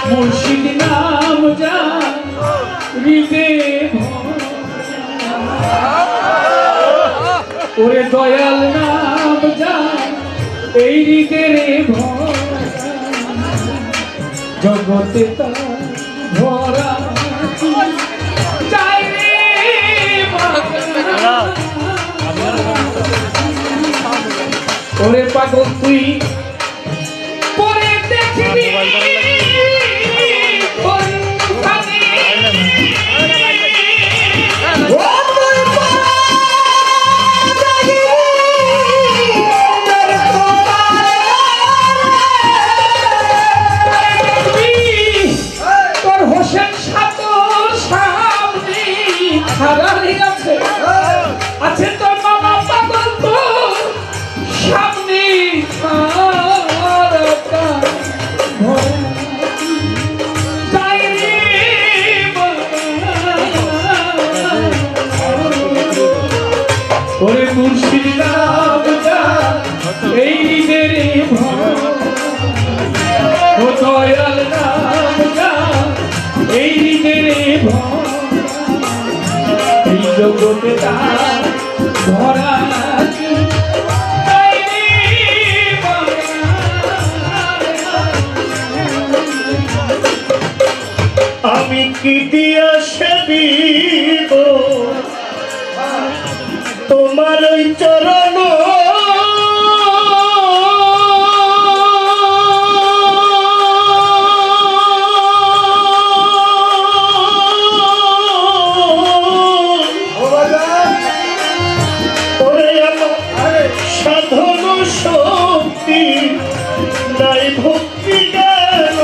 মুর্শিদ নাম যা হৃদে ওরে দয়াল নাম যা এই হৃদে রে জগতে তার ভরা চাই রে ওরে পাগল তুই পরে দেখবি আছে তোর মামা পাগল তো সামনে ওরে মুর্শিদ নাম যা এই হৃদের ও দয়াল নাম যা এই হৃদের এই জগতে তার ভরা আমি কি দিয়া সেবিব তোমার ওই চরণ সাধন শক্তি নাই ভক্তি জ্ঞান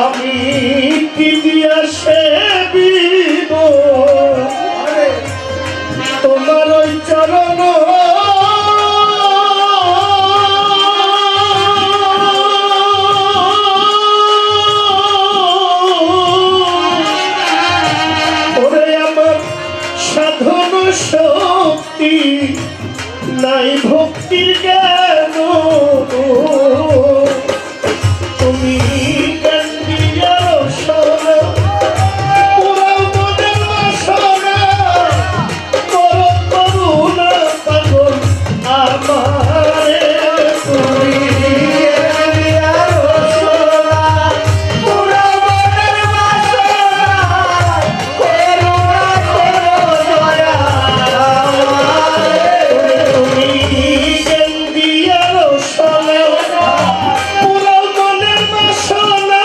আমি কি দিয়া সেবিব তোমার ওই চরণ ওরে আমার সাধন শক্তি নাই ভক্তির জ্ঞান তুমি জ্ঞান দিয়া শোনা পুরাও মনের বাসনা করো করুণা পাগল আমারে তুমি জ্ঞান দিয়া শোনা পুরাও মনের বাসনা করুণা করো দয়া আমারে তুমি জ্ঞান দিয়া শোনা পুরাও মনের বাসনা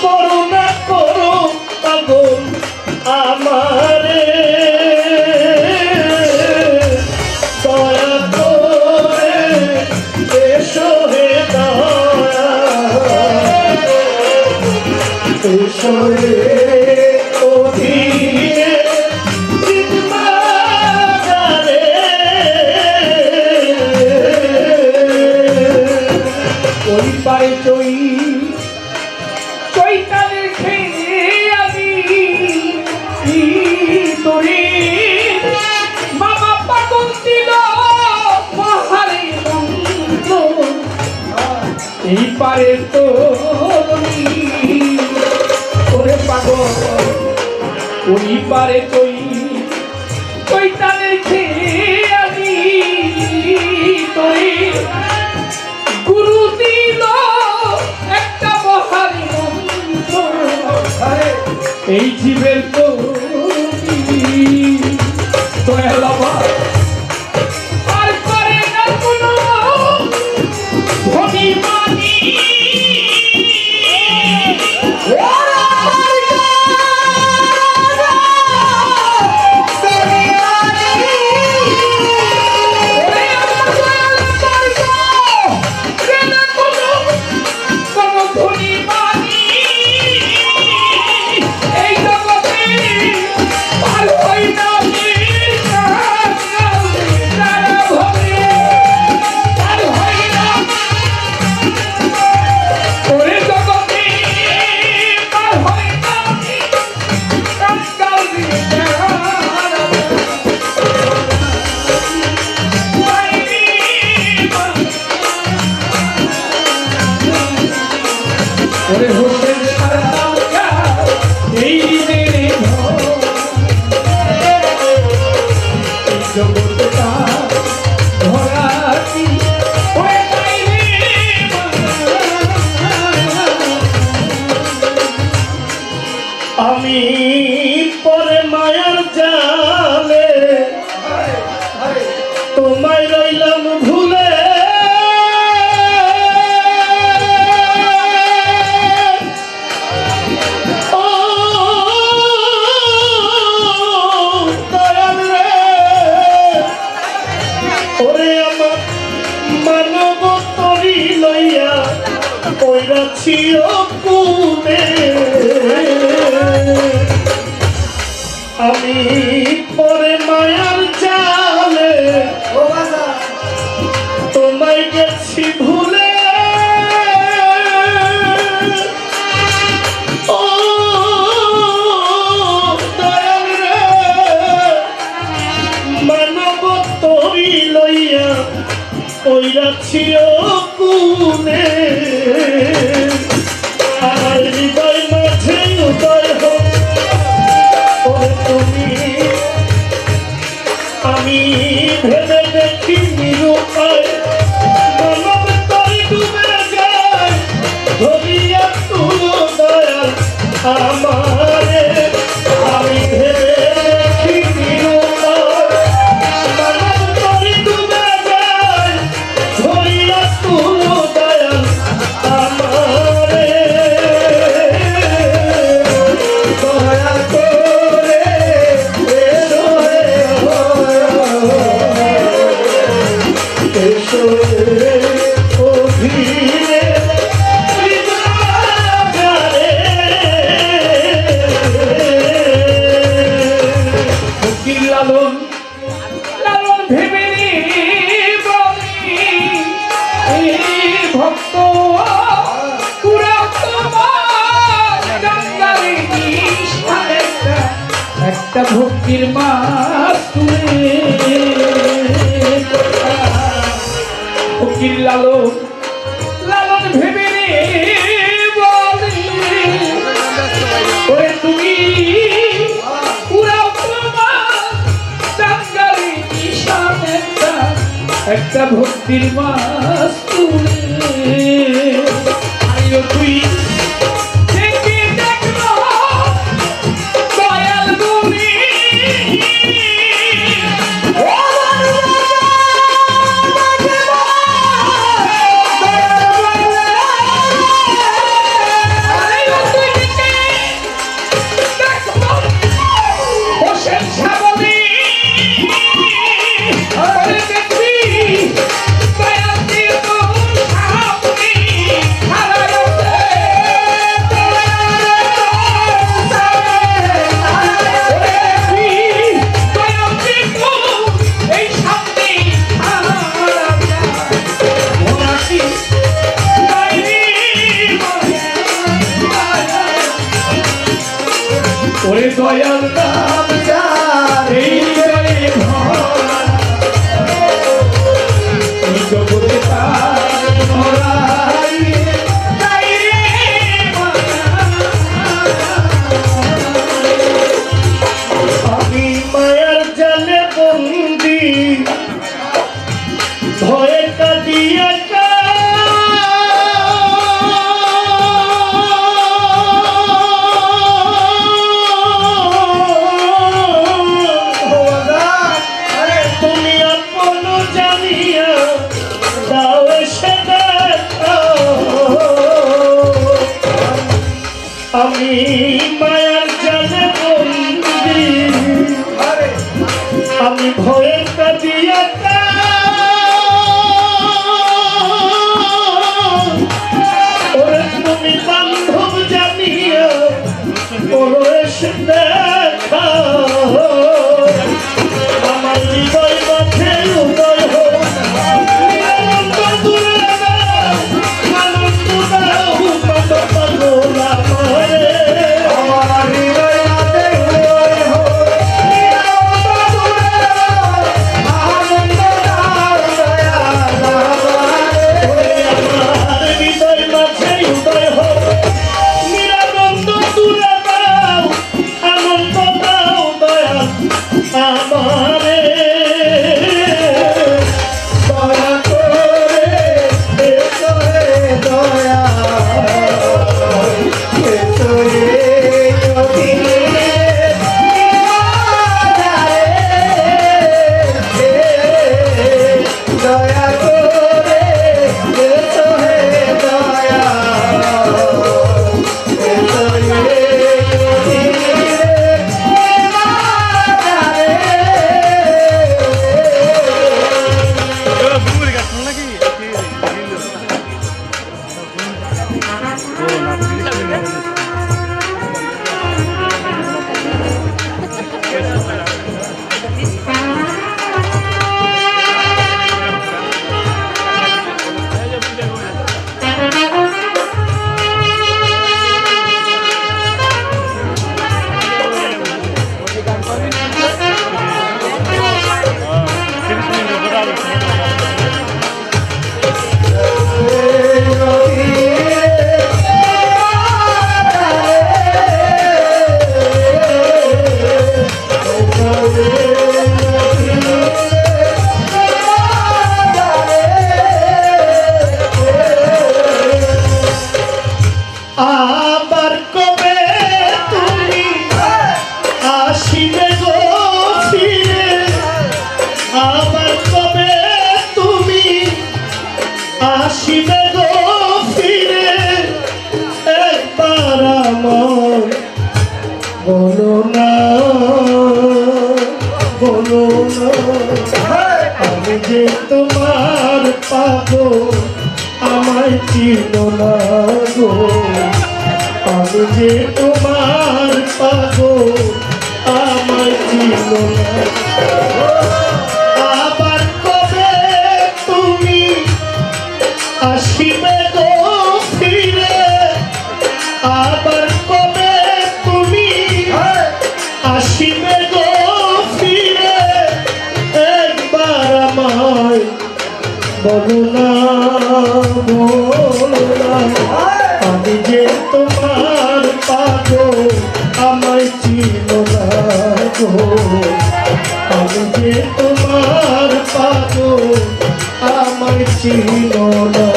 করুণা করো পাগল আমারে দয়া করে এসো হে দয়া এসো রে অধীনে জিতবাজারে ওই পারে চৈতালের খেয়ে আমি তোরে মামা পাগল দিল পাহাড়ে এই পারে তো ওরে পাগল ওই পারে চৈতালের খেয়ে আমি তোরে গুরু দিল একটা মহারি মন্ত্র এই জীবের তো দয়াল আমার আর করে না কোনো ধনী মানি ওরে হোসেন সালাম যায় এই হৃদের ঘর জগতে তার ভরাটি হয়ে যায় রে আমি পরে মায়ার জালে তোমায় রইলাম ভুলে ও দয়াল রে, ওরে আমার মানব তরি লইয়া কইরাছি কুনে আমি পরে মায়ার জালে তোমায় গেছি ভুলে ও দয়াল রে, মানব তরি লইয়া কইরাছি কুনে আমার হৃদয় মাঝে উদয় হোক ওরে তুমি, আমি ভেবে দেখি নিরুপায় মানব তরি ডুবে যায় ধরিয়া তুলো দয়াল আমারে, আমি ভেবে দেখি নিরুপায় মানব তরি ডুবে যায় ধরিয়া তুলো দয়াল আমারে, দয়া করে এসো রে এসো রে অধীরে হৃদয়াগারে। ফকির লালন লালন ভেবে রে বলি এই ভক্ত পুরা তোমার গঙ্গারে নিষ্ঠা একটা ভক্তির মাস তুলে ফকির লালন লালন ভেবে রে বলি ওরে তুমি পুরা তোমার গঙ্গারে নিষ্ঠা একটা ভক্তির মাস তুলে আইও তুই দেখি দেখলো দয়াল গুনি হোসেন সাবলি ওরে দয়াল নাম যার এই হৃদয়ে ভরা এই জগতে তার ভরাই তাই রে আমি মায়ার জালে বন্দি ভয়ে কাঁদিয়া তুমি আপন জানিয়া দাও এসে দেখা, আমি মায়ার জালে বন্দি আমি ভয়ের কাঁদিয়া ওরে তুমি বান্ধব জানিয়া ওরে এসে দেখা, আমার হৃদয় মাঝে উদয় হোক নিরানন্দ দূরে আনন্দ দাও পাগল আমারে, আমার দয়া এসো এই অধীনে দয়া করে এসো হে দয়া এসো এই অধীনে আবার কবে তুমি আসিবে গো ফিরে আবার কবে তুমি আসিবে গো ফিরে একবার আমার বলো না আমি যে তোমার পাগল আমায় চিনো না গো আমি যে তোমার পাগল আমায় চিনো না আবার কবে তুমি আসিবে গো ফিরে আবার কবে তুমি আসিবে গো ফিরে একবার আমায় বলো না আমি যে তোমার পাগল আমায় চিনো না গো আমি যে তোমার পাগল আমায় চিনো না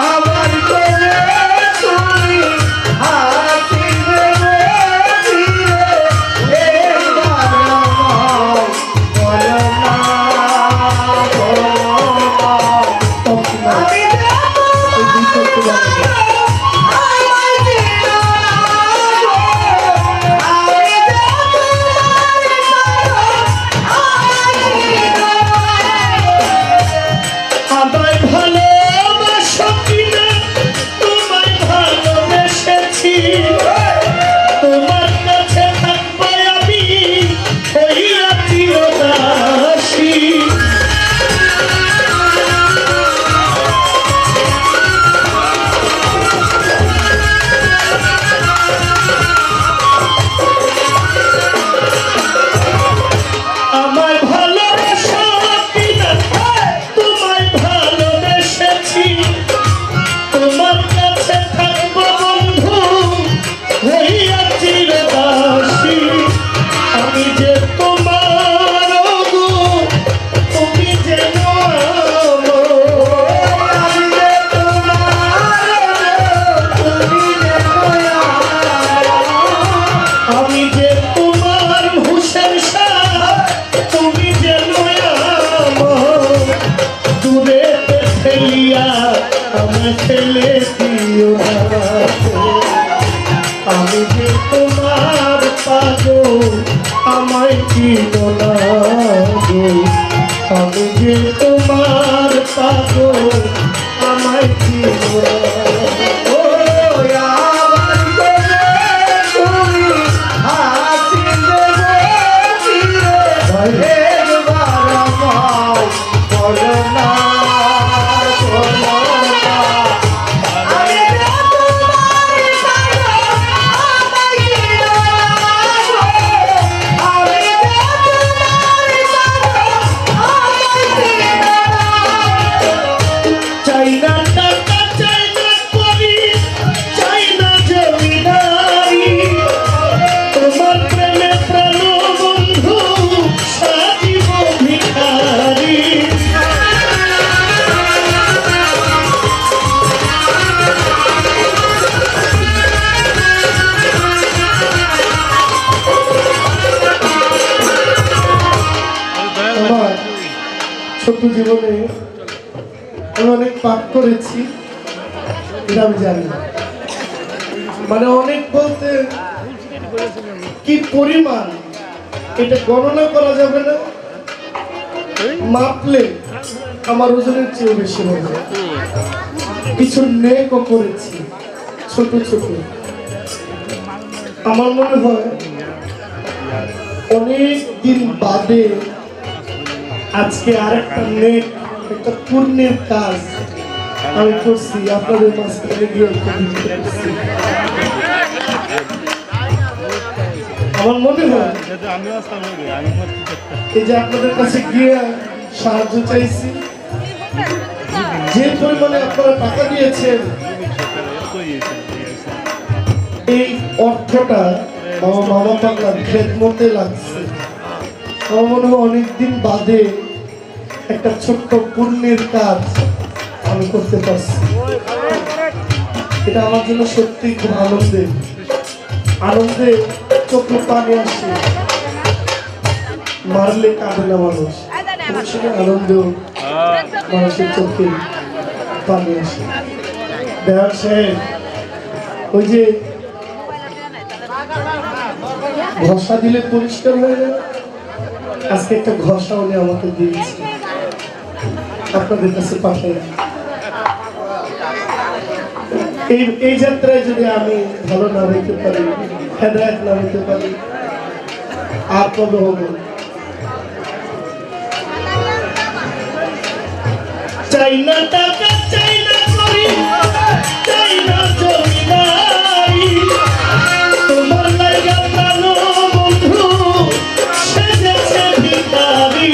আমার কোলে তুমি আসিবে ফিরে একবার আমায় বলো না আমি আমায় ভালোবাসো কিনা তোমায় ভালোবেসেছি তোমার কাছে থাকবো আমি হইয়া চিরদাসী আমায় ভালোবাসো কিনা তোমায় ভালোবেসেছি তোমার কাছে থাকবো বন্ধু হইয়া চিরদাসী আমি যে তোমার গো তুমি যে আমি যে আমি যে তোমার হুসেন শাহ তুমি যে দূরে ফেলিয়া আমায় ফেলে দিও না আমি যে তোমার পাগল আমায় চিনো না গো আমি যে তোমার পাগল আমায় চিনো না ও আবার কবে তুমি আসিবে গো ফিরে একবার আমায় বলো না আমি যে তোমার পাগল আমায় চিনো না গো আমি যে তোমার পাগল আমায় চিনো না চাই না টাকা চাই না সত্য জীবনে আমি অনেক পাপ করেছি, এটা আমি জানি। মানে অনেক বলতে কি পরিমাণ এটা গণনা করা যাবে না, মাপলে আমার ওজনের চেয়ে বেশি হবে। কিছু নেকও করেছি ছোট ছোট, আমার মনে হয় অনেক দিন বাদে আজকে আরেকটা নেক, একটা পুণ্যের কাজ আমি করছি আপনাদের মাঝখানে গিয়ে করছি। আমার মনে হয় এই যে আপনাদের কাছে গিয়ে সাহায্য চাইছি, যে পরিমাণে আপনারা টাকা দিয়েছেন, এই অর্থটা আমার মামা পাগলার খেদমতে লাগছে। আমার মনে হয় অনেকদিন বাদে একটা ছোট্ট পুণ্যের কাজ আমি করতে পারছি। এটা আমার জন্য সত্যি খুব আনন্দের, আনন্দে চোখে পানি আসে, মারলে কাঁদে না মানুষ, আনন্দেও মানুষের চোখে পানি আসে। দেওয়ার সাহেব ওই যে ঘষা দিলে পরিষ্কার হয়ে যায়, আজকে একটা ঘষা উনি আমাকে দিয়েছে, আপনাদের কাছে পাঠাই। এই যাত্রায় যদি আমি ভালো না হইতে পারি, হেদায়েত না হইতে পারি, আর কবে হবো? চাই না টাকা, চাই না করি, চাই না জমিদারি, তোমার লাগা প্রাণো বন্ধু সেজেছে ভিখারি।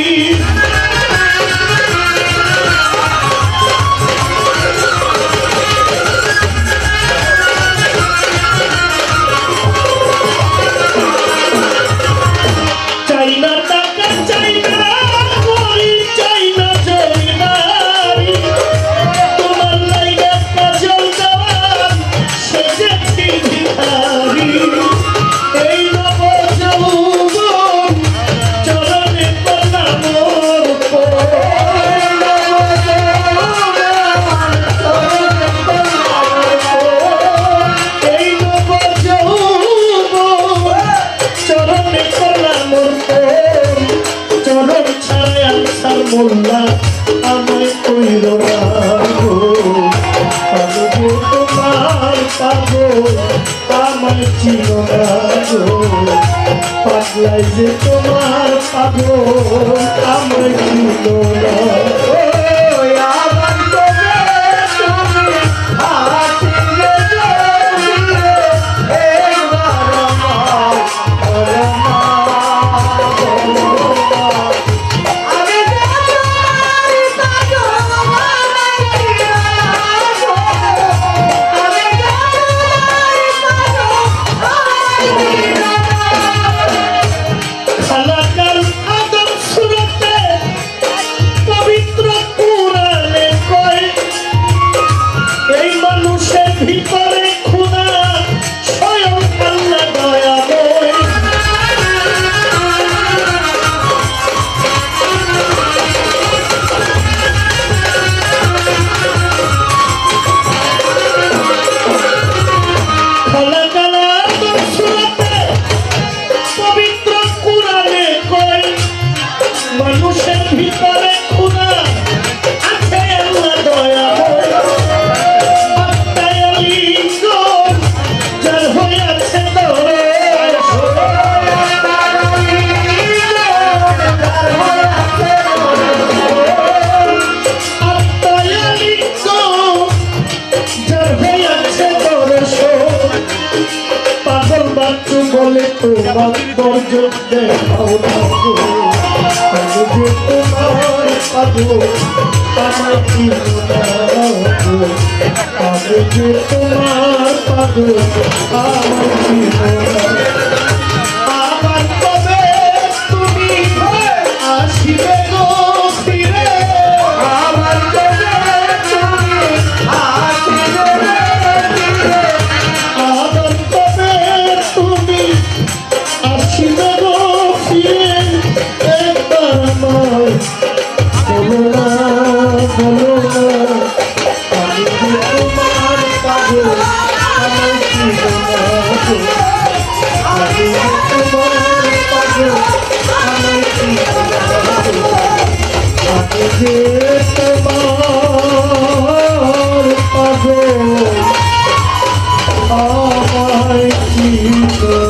চাই না টাকা, চাই না করি, চাই না জমিদারি, তোমার লাগা কাজল দেওয়ার সেজেছি ভিখারি। এই নব যৌবন চরণে প্রণাম এই নব যৌবন চরণে প্রণাম চরণ ছাড়াই আনসার মোল্লা আমায় কইল না গো, আমি যে তোমার পাগল আমায় চিন না গো, পাগলাই যে তোমার পাগল আমায় চিন না। খালাকার আদম সুরতে পবিত্র কুরআনে কয়, এই মানুষের ভিতরে খুদা স্বয়ং আল্লাহ দয়াময়। খালাকার আদম সুরতে পবিত্র কুরআনে কয়, মানুষের ভিতরে খুদা আছে আল্লাহ দয়াময়। আত্মায়লিঙ্গ যার হইয়াছে দরস, আত্মায়লিঙ্গ যার হইয়াছে দরস, পাগল বাচ্চু বলে তোমার দর্জন দেখাও না গো, আমি যে তোমার পাগল আমায় চিন না গো, আমি যে তোমার পাগল আমায় চিন না। আমার কবে তুমি আসিবে গো ফিরে, আমার কবে তুমি আসিবে ফিরে, আমার কবে তুমি আসিবে গো ফিরে, একবার আমায় বলো বলো না আমি যে তোমার পাগল আমায় কি জানাবো আমি যে তোমার পাগল আমায় কি জানাবো আমি যে তোমার পাগল আমায় কি জানাবো